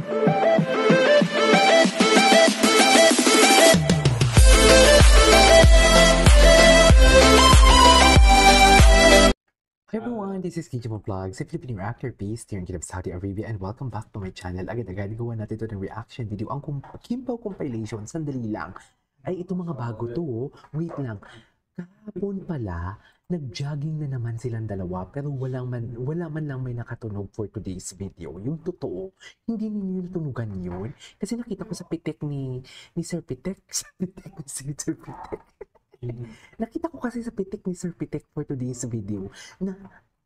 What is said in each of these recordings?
Hi everyone, this is Kijimo Vlogs, a Filipino actor based here in Kingdom of Saudi Arabia, and welcome back to my channel. Agad-agad gawa natin ito ng reaction video. Ang Kim Pao compilation, sandali lang. Ay, ito mga bago to. Wait lang. Kahapon pala, nag-jogging na naman silang dalawa, pero wala man lang may nakatunog for today's video. Yung totoo, hindi ninyo natunugan yun. Kasi nakita ko sa pitik ni Sir Pitek. Sir Pitek. Nakita ko kasi sa pitik ni Sir Pitek for today's video na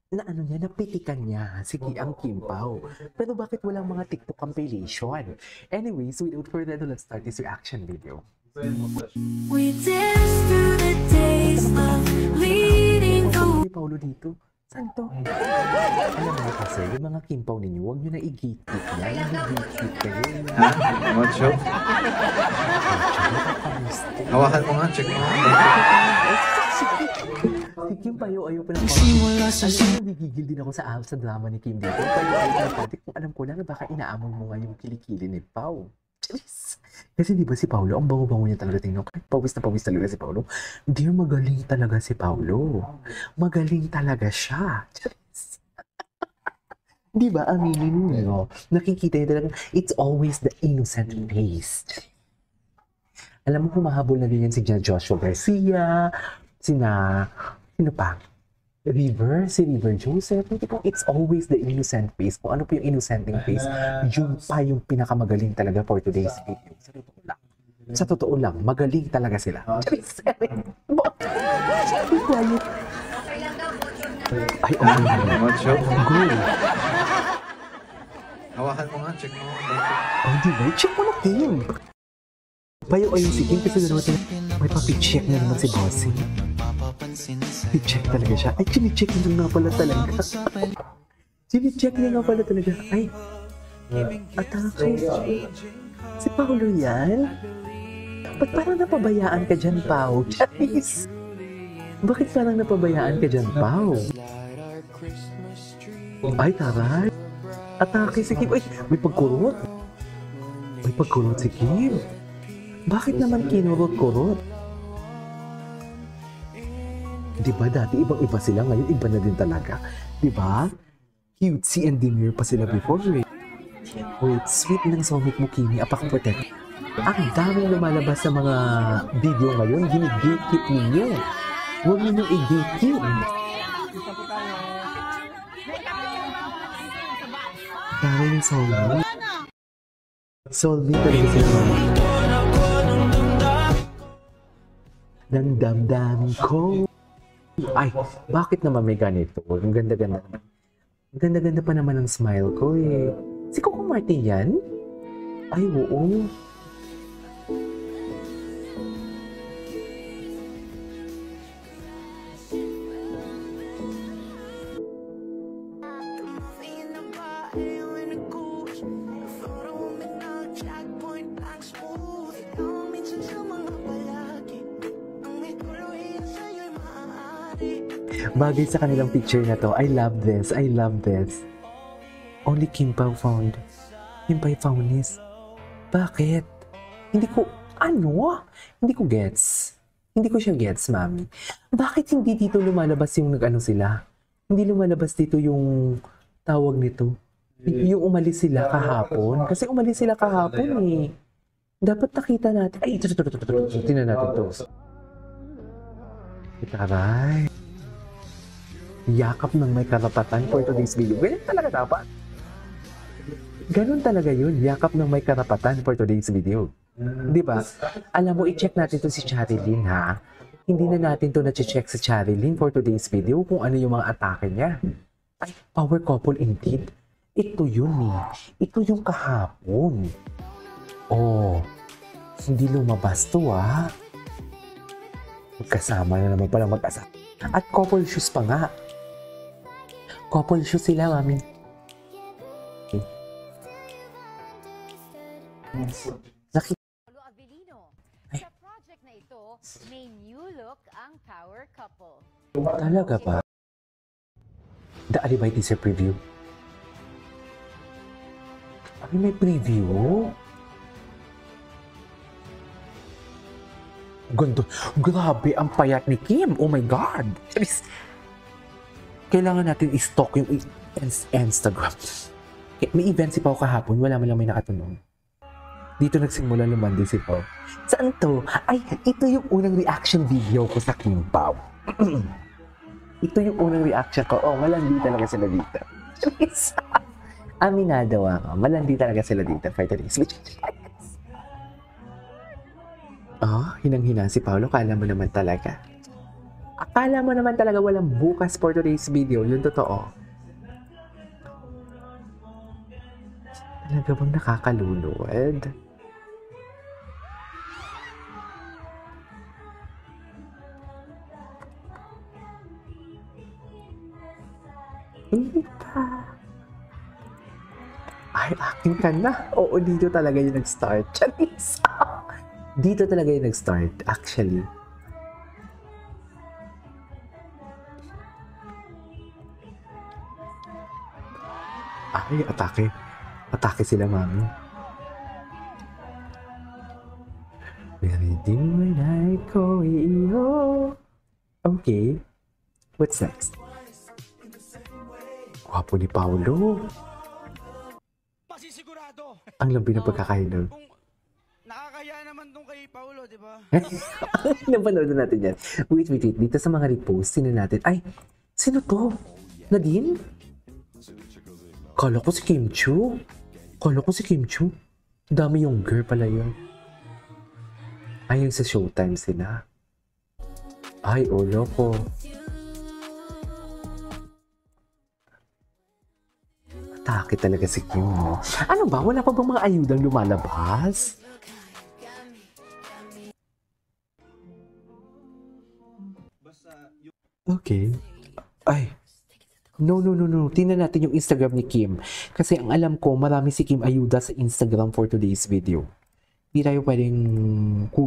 ano niya, napitikan niya si ang Kim Pao. Pero bakit walang mga TikTok compilation? Anyways, without further ado, let's start this reaction video. We dance through the days of leading the... Paulo dito. Saan to? Alam mo kasi, yung mga Kim Pao ninyo, huwag nyo na i-gatekeep yan. I-gatekeep kayo. Ha? What show? Hawakan mo nga, check mo. Si Kim Pao, ayaw pa ng pang... Nagigigil din ako sa drama ni Kim dito. Ayaw pa kung alam ko lang na baka inaamon mo nga yung kilikili ni Pao. Charis! Kasi di ba si Paulo, ang bango-bango niya talaga tingnan. Pawis na pawis talaga si Paulo. Dear, magaling talaga si Paulo. Magaling talaga siya. Charis! Di ba, aminin mo? Nakikita niya talaga, it's always the innocent face. Alam mo, humahabol na din yan si Joshua Garcia, sino pa? Si River Joseph. It's always the innocent face. Kung ano po yung innocenting face, yun pa yung pinakamagaling talaga for today's video. Sa totoo lang, magaling talaga sila. Ay, What show? Go. Hawakan mo nga, check mo. Oh, di ba? Check mo na, Kim. Payo ayun si Kim kasi dalawa tayo. May papi-check na naman si Bossing. I-check talaga siya. Ay, chine-check niya nga pala talaga. Chine-check niya nga pala talaga. Ay, atake. Si Paulo yan? Ba't parang napabayaan ka dyan, Pao? Charis! Bakit parang napabayaan ka dyan, Pao? Ay, taray. Atake si Kim. Ay, may pagkurot. May pagkurot si Kim. Bakit naman kinurot-kurot? Diba dati ibang-iba sila, ngayon iba na din talaga. Diba? Cutesy and demure pa sila before. Wait, sweet ng soulmate mo, Kimi, apak protect. Ang daming lumalabas sa mga video ngayon, gini-gatekeep ninyo. Huwag ninyo i-gatekeep. Daming soulmate. Soulmate talaga sila. Ng damdamin ko. Ay, bakit naman may ganito? Ang ganda-ganda. Ang ganda-ganda pa naman ang smile ko eh. Si Coco Martin yan? Ay, oo. Bagay sa kanilang picture na to. I love this. I love this. Only Kim Pao found. Kim Pao found this. Bakit? Hindi ko, Hindi ko gets. Hindi ko siya gets, mami. Bakit hindi dito lumalabas yung nag-ano sila? Hindi lumalabas dito yung tawag nito. Yung umalis sila kahapon. Kasi umalis sila kahapon eh. Dapat nakita natin. Ay, ito. Tingnan natin to. Itaray. Yakap ng may karapatan for today's video. Ganun talaga dapat. Ganun talaga yun. Yakap ng may karapatan for today's video. Diba? Alam mo, i-check natin to si Charilyn, ha? Hindi na natin to na-check si Charilyn for today's video kung ano yung mga atake niya. Ay, power couple indeed. Ito yun eh. Ito yung kahapon. Oh, hindi lumabas to, ha? Magkasama na naman pala mag-asa. At couple shoes pa nga. Couple shoes sila, mami. Sa project na ito, may new look ang power couple. Talaga ba? The Alibay teaser preview. Ay, may preview? Ganda. Grabe, ang payat ni Kim. Oh my God. Kailangan natin i-stalk yung Instagram. May event si Pao kahapon. Wala man lang may nakatanong. Dito nagsimula lumandi si Pao. Saan to? Ay, ito yung unang reaction video ko sa Kim Pao. Ito yung unang reaction ko. Oh, malandi talaga sila dito. Aminado ako. Malandi talaga sila dito. Fighter is hinang-hina si Paolo. Akala mo naman talaga. Akala mo naman talaga walang bukas for today's video. Yun totoo. Talaga bang nakakalulod? Hindi pa. Ay, akin ka na. Oo, dito talaga yung nag-start. Charis. Dito talaga yung nag-start, actually. Ay, atake. Atake sila, mami. Meridim na ko iyo. Okay. What's next? Gwapo ni Paolo. Pasisigurado. Ang lambi ng pagkakainom. Kung nakakaya naman tong kay Paulo, di ba? Napanood na natin yan. Wait. Dito sa mga repost, sino natin? Ay, sino to? Nadine? Kala ko si Kim Chu. Dami yung girl pala yun. Ay, yung sa Showtime sila. Ay, ulo ko. Atake talaga si Kim, no? Ano ba? Wala pa bang mga ayudang lumalabas? Okay. Ay. No. Tingnan natin yung Instagram ni Kim. Kasi ang alam ko, marami si Kim ayuda sa Instagram for today's video. Hindi tayo pwedeng...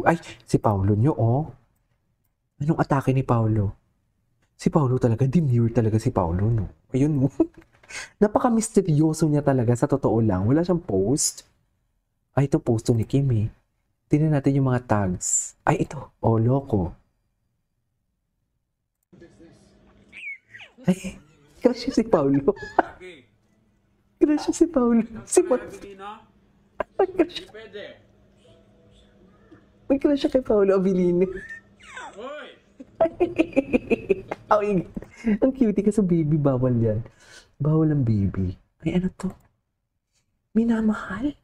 Ay, si Paolo nyo, oh. Anong atake ni Paolo? Si Paolo talaga, demure talaga si Paolo, no? Ayun, mo. Napaka-misteryoso niya talaga, sa totoo lang. Wala siyang post. Ay, ito posto ni Kim, eh. Tingnan natin yung mga tags. Ay, ito. Oh, loko. Ay, crush si Paolo. Crush si Paolo. Si Paolo. May crush siya kay Paolo Abilino. Ay, ang cutie kasi baby, bawal yan. Bawal ang baby. Ay, ano to? Minamahal?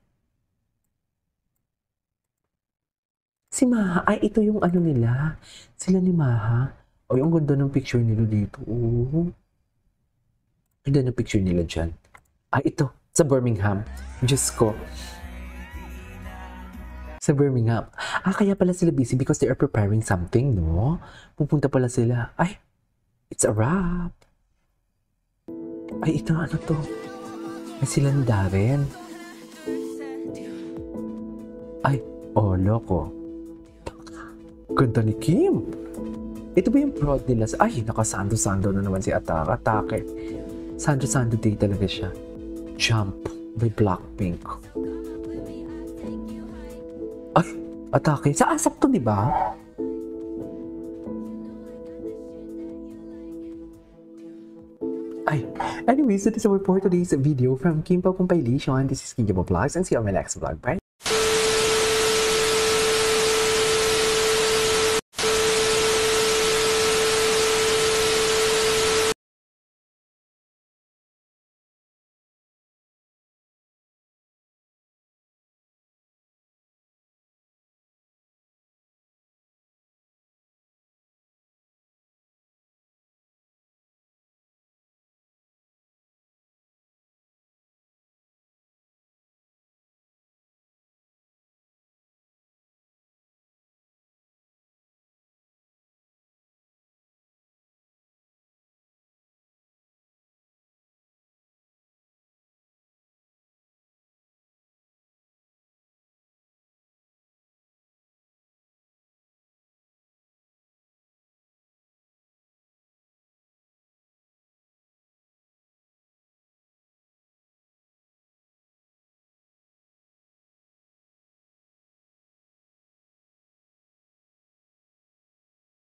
Si Maha. Ay, ito yung ano nila. Sila ni Maha. Ay, ang ganda ng picture nila dito. Oh. Ganda ng picture nila dyan. Ay, ito. Sa Birmingham. Diyos ko. Sa Birmingham. Ah, kaya pala sila busy because they are preparing something, no? Pupunta pala sila. Ay, it's a wrap. Ay, ito, ano to? Ay, sila ni Darren. Ay, oh, loko. Ganda ni Kim. Ito ba yung prod nila? Ay, nakasando-sando na naman si Atake. Sando-sando day talaga siya. Jump by Blackpink. Ay, Atake. Sa ASAP to, di ba? Ay, anyways, that is our for today's video from Kim Pao Compilation. This is Kim Pao Vlogs and see you on my next vlog. Bye!